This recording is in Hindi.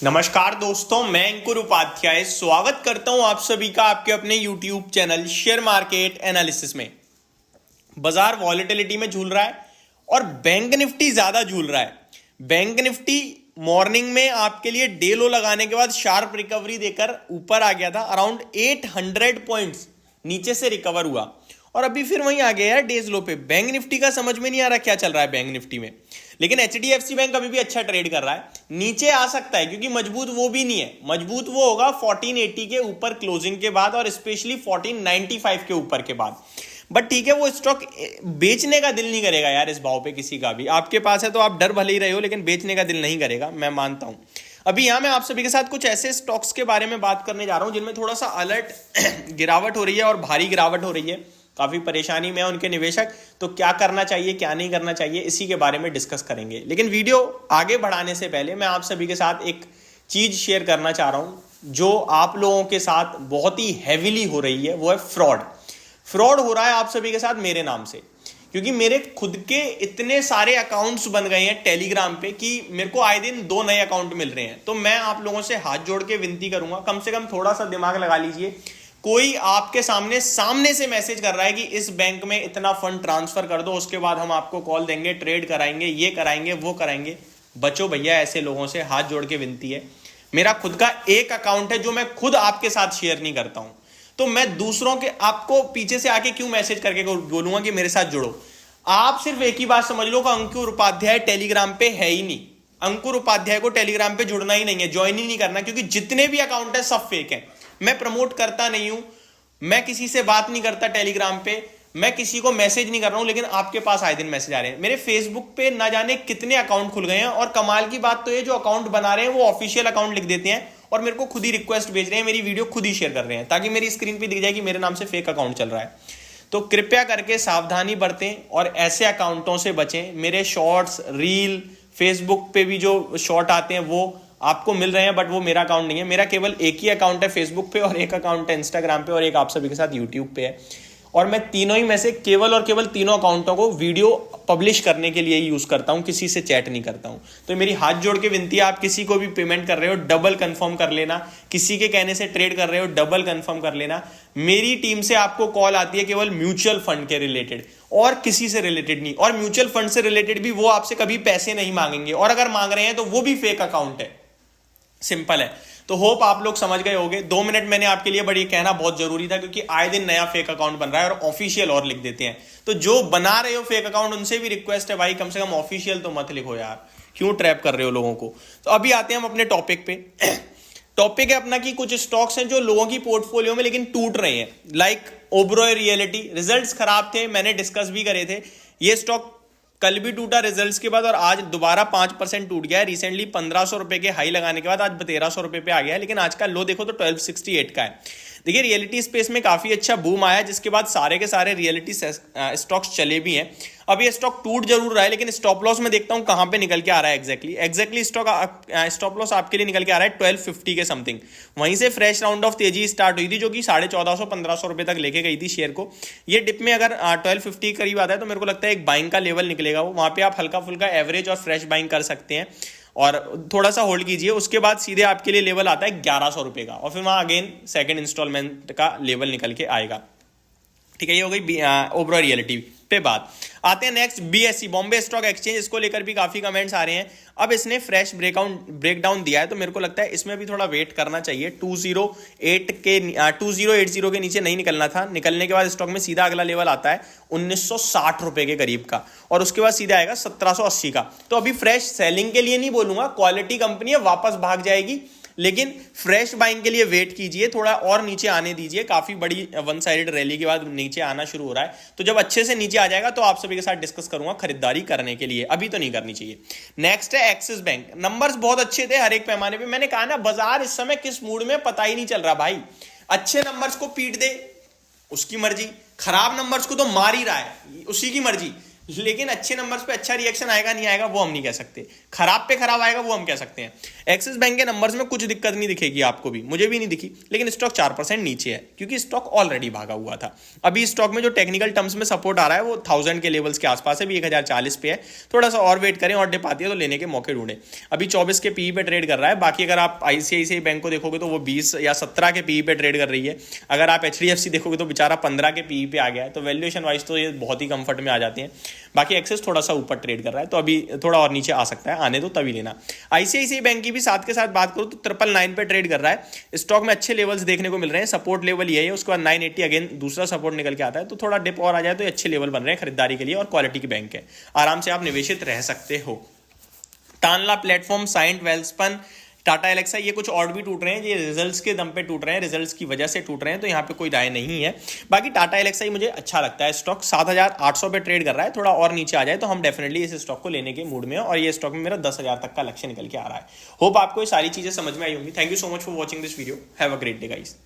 नमस्कार दोस्तों, मैं अंकुर उपाध्याय स्वागत करता हूं आप सभी का आपके अपने YouTube channel share market analysis में। बाजार वॉलेटिलिटी में झूल रहा है और बैंक निफ्टी ज्यादा झूल रहा है। बैंक निफ्टी मॉर्निंग में आपके लिए डे लो लगाने के बाद शार्प रिकवरी देकर ऊपर आ गया था, अराउंड 800 पॉइंट्स नीचे से रिकवर हुआ और अभी फिर वहीं आ गया यार डेज लो पे। बैंक निफ्टी का समझ में नहीं आ रहा क्या चल रहा है बैंक निफ्टी में, लेकिन एचडीएफसी बैंक अभी भी अच्छा ट्रेड कर रहा है। नीचे आ सकता है क्योंकि मजबूत वो भी नहीं है, मजबूत वो होगा 1480 के ऊपर क्लोजिंग के बाद और स्पेशली 1495 के ऊपर के बाद। बट ठीक है, वो स्टॉक बेचने का दिल नहीं करेगा यार इस भाव पे किसी का भी। आपके पास है तो आप डर भले ही रहे हो, लेकिन बेचने का दिल नहीं करेगा, मैं मानता हूं। अभी यहां मैं आप सभी के साथ कुछ ऐसे स्टॉक्स के बारे में बात करने जा रहा हूं जिनमें थोड़ा सा अलर्ट गिरावट हो रही है और भारी गिरावट हो रही है, काफी परेशानी में है उनके निवेशक। तो क्या करना चाहिए क्या नहीं करना चाहिए, इसी के बारे में डिस्कस करेंगे। लेकिन वीडियो आगे बढ़ाने से पहले मैं आप सभी के साथ एक चीज शेयर करना चाह रहा हूं जो आप लोगों के साथ बहुत ही हैविली हो रही है, वो है फ्रॉड हो रहा है आप सभी के साथ मेरे नाम से। क्योंकि मेरे खुद के इतने सारे अकाउंट्स बन गए हैं टेलीग्राम पे कि मेरे को आए दिन 2 नए अकाउंट मिल रहे हैं। तो मैं आप लोगों से हाथ जोड़ के विनती करूंगा, कम से कम थोड़ा सा दिमाग लगा लीजिए। कोई आपके सामने से मैसेज कर रहा है कि इस बैंक में इतना फंड ट्रांसफर कर दो, उसके बाद हम आपको कॉल देंगे, ट्रेड कराएंगे, ये कराएंगे वो कराएंगे। बचो भैया ऐसे लोगों से, हाथ जोड़ के विनती है। मेरा खुद का एक अकाउंट है जो मैं खुद आपके साथ शेयर नहीं करता हूं, तो मैं दूसरों के आपको पीछे से आके क्यों मैसेज करके बोलूंगा कि मेरे साथ जुड़ो। आप सिर्फ एक ही बात समझ लो कि अंकुर उपाध्याय टेलीग्राम पे है ही नहीं। अंकुर उपाध्याय को टेलीग्राम पे जुड़ना ही नहीं है, ज्वाइन ही नहीं करना, क्योंकि जितने भी अकाउंट है सब फेक है। मैं प्रमोट करता नहीं हूं, मैं किसी से बात नहीं करता टेलीग्राम पे, मैं किसी को मैसेज नहीं कर रहा हूं, लेकिन आपके पास आए दिन मैसेज आ रहे हैं। मेरे फेसबुक पे ना जाने कितने अकाउंट खुल गए हैं और कमाल की बात तो ये जो अकाउंट बना रहे हैं वो ऑफिशियल अकाउंट लिख देते हैं और मेरे को खुद ही रिक्वेस्ट भेज रहे हैं, मेरी वीडियो खुद ही शेयर कर रहे हैं ताकि मेरी स्क्रीन पे दिख जाए कि मेरे नाम से फेक अकाउंट चल रहा है। तो कृपया करके सावधानी बरतें और ऐसे अकाउंटों से बचें। मेरे शॉर्ट्स रील फेसबुक पे भी जो शॉर्ट आते हैं वो आपको मिल रहे हैं, बट वो मेरा अकाउंट नहीं है। मेरा केवल एक ही अकाउंट है फेसबुक पे और एक अकाउंट है इंस्टाग्राम पे और एक आप सभी के साथ यूट्यूब पे है। और मैं तीनों ही में से केवल और केवल तीनों अकाउंटों को वीडियो पब्लिश करने के लिए ही यूज करता हूं, किसी से चैट नहीं करता हूं। तो मेरी हाथ जोड़ के विनती है, आप किसी को भी पेमेंट कर रहे हो डबल कंफर्म कर लेना, किसी के कहने से ट्रेड कर रहे हो डबल कंफर्म कर लेना। मेरी टीम से आपको कॉल आती है केवल म्यूचुअल फंड के रिलेटेड और किसी से रिलेटेड नहीं, और म्यूचुअल फंड से रिलेटेड भी वो आपसे कभी पैसे नहीं मांगेंगे, और अगर मांग रहे हैं तो वो भी फेक अकाउंट है। सिंपल है। तो होप आप लोग समझ गए होंगे। 2 मिनट मैंने आपके लिए बड़ी कहना बहुत जरूरी था, क्योंकि आए दिन नया फेक अकाउंट बन रहा है और ऑफिशियल और लिख देते हैं। तो जो बना रहे हो फेक अकाउंट उनसे भी रिक्वेस्ट है भाई, कम से कम ऑफिशियल तो मत लिखो यार, क्यों ट्रैप कर रहे हो लोगों को। तो अभी आते हैं हम अपने टॉपिक पे। टॉपिक है अपना कि कुछ स्टॉक्स हैं जो लोगों की पोर्टफोलियो में लेकिन टूट रहे हैं, लाइक ओबरॉय रियलिटी। रिजल्ट्स खराब थे, मैंने डिस्कस भी करे थे। ये स्टॉक कल भी टूटा रिजल्ट्स के बाद और आज दोबारा 5% टूट गया है। रिसेंटली 1500 रुपए के हाई लगाने के बाद आज 1300 रुपए पे आ गया है, लेकिन आज का लो देखो तो 1268 का है। देखिए रियलिटी स्पेस में काफी अच्छा बूम आया, जिसके बाद सारे के सारे रियलिटी स्टॉक्स चले भी हैं। अब ये स्टॉक टूट जरूर रहा है, लेकिन स्टॉप लॉस में देखता हूं कहां पे निकल के आ रहा है एग्जैक्टली स्टॉप लॉस आपके लिए निकल के आ रहा है 1250 के समथिंग। वहीं से फ्रेश राउंड ऑफ तेजी स्टार्ट हुई थी, जो कि 1450-1500 रुपए तक लेके गई थी शेयर को। ये डिप में अगर 1250 करीब आता है तो मेरे को लगता है एक बाइंग का लेवल निकलेगा, वो वहां पे आप हल्का फुल्का एवरेज और फ्रेश बाइंग कर सकते हैं और थोड़ा सा होल्ड कीजिए। उसके बाद सीधे आपके लिए लेवल आता है 1100 रुपए का, और फिर वहां अगेन सेकंड इंस्टॉलमेंट का लेवल निकल के आएगा। ठीक है, ये हो गई ओबरॉय रियलिटी पे बात। आते हैं next BSE, Bombay stock exchange. इसको लेकर भी काफी कमेंट्स आ रहे हैं। अब इसने फ्रेश ब्रेकडाउन दिया है, तो मेरे को लगता है इसमें भी थोड़ा वेट करना चाहिए। 2080 के नीचे नहीं निकलना था। निकलने के बाद स्टॉक में सीधा अगला लेवल आता है 1960 रुपए के करीब का, और उसके बाद सीधा आएगा 1780 का। तो अभी फ्रेश सेलिंग के लिए नहीं बोलूंगा, क्वालिटी कंपनी है, वापस भाग जाएगी, लेकिन फ्रेश बाइंग के लिए वेट कीजिए, थोड़ा और नीचे आने दीजिए। काफी बड़ी वन साइडेड रैली के बाद नीचे आना शुरू हो रहा है, तो जब अच्छे से नीचे आ जाएगा तो आप सभी के साथ डिस्कस करूंगा खरीदारी करने के लिए, अभी तो नहीं करनी चाहिए। नेक्स्ट है एक्सिस बैंक। नंबर्स बहुत अच्छे थे हर एक पैमाने पे। मैंने कहा ना, बाजार इस समय किस मूड में पता ही नहीं चल रहा भाई। अच्छे नंबर्स को पीट दे उसकी मर्जी, खराब नंबर्स को तो मार ही रहा है उसी की मर्जी। लेकिन अच्छे नंबर्स पे अच्छा रिएक्शन आएगा नहीं आएगा वो हम नहीं कह सकते, खराब पे खराब आएगा वो हम कह सकते हैं। एक्सिस बैंक के नंबर्स में कुछ दिक्कत नहीं दिखेगी आपको भी, मुझे भी नहीं दिखी, लेकिन स्टॉक 4% नीचे है क्योंकि स्टॉक ऑलरेडी भागा हुआ था। अभी स्टॉक में जो टेक्निकल टर्म्स में सपोर्ट आ रहा है वो 1000 के लेवल्स के आसपास है, भी 1040 पे है। थोड़ा सा और वेट करें और डिप आती है तो लेने के मौके ढूंढे। अभी 24 के पीई पे ट्रेड कर रहा है। बाकी अगर आप आईसीआईसीआई बैंक को देखोगे तो वो 20 या 17 के पीई पे ट्रेड कर रही है। अगर आप एचडीएफसी देखोगे तो बेचारा 15 के पीई पे आ गया है। तो वैल्यूएशन वाइज तो ये बहुत ही कंफर्ट में आ जाती है। बाकी एक्सेस थोड़ा सा ऊपर ट्रेड कर रहा है, तो अभी थोड़ा और नीचे आ सकता है, आने दो तभी लेना। आईसीआईसीआई बैंक की भी साथ के साथ बात करूं तो 999 पे ट्रेड कर रहा है। स्टॉक में अच्छे लेवल्स देखने को मिल रहे हैं। सपोर्ट लेवल ये है, उसके बाद 980 अगेन दूसरा सपोर्ट निकल के आता है। तो थोड़ा डिप और आ जाए तो अच्छे लेवल बन रहे हैं खरीदारी के लिए और क्वालिटी की बैंक है, आराम से आप निवेशित रह सकते हो। तानला प्लेटफॉर्म, साइंट, वेल्सपन, टाटा एलेक्सा, ये कुछ और भी टूट रहे हैं, ये रिजल्ट्स के दम पे टूट रहे हैं, रिजल्ट्स की वजह से टूट रहे हैं, तो यहाँ पे कोई राय नहीं है। बाकी टाटा एलेक्सा ही मुझे अच्छा लगता है। स्टॉक 7800 पे ट्रेड कर रहा है, थोड़ा और नीचे आ जाए तो हम डेफिनेटली इस स्टॉक को लेने के मूड में है, और ये स्टॉक में मेरा 10,000 तक का लक्ष्य निकल के आ रहा है। होप आपको ये सारी चीजें समझ में आई होंगी। Thank you so much for watching this video. Have a great day guys.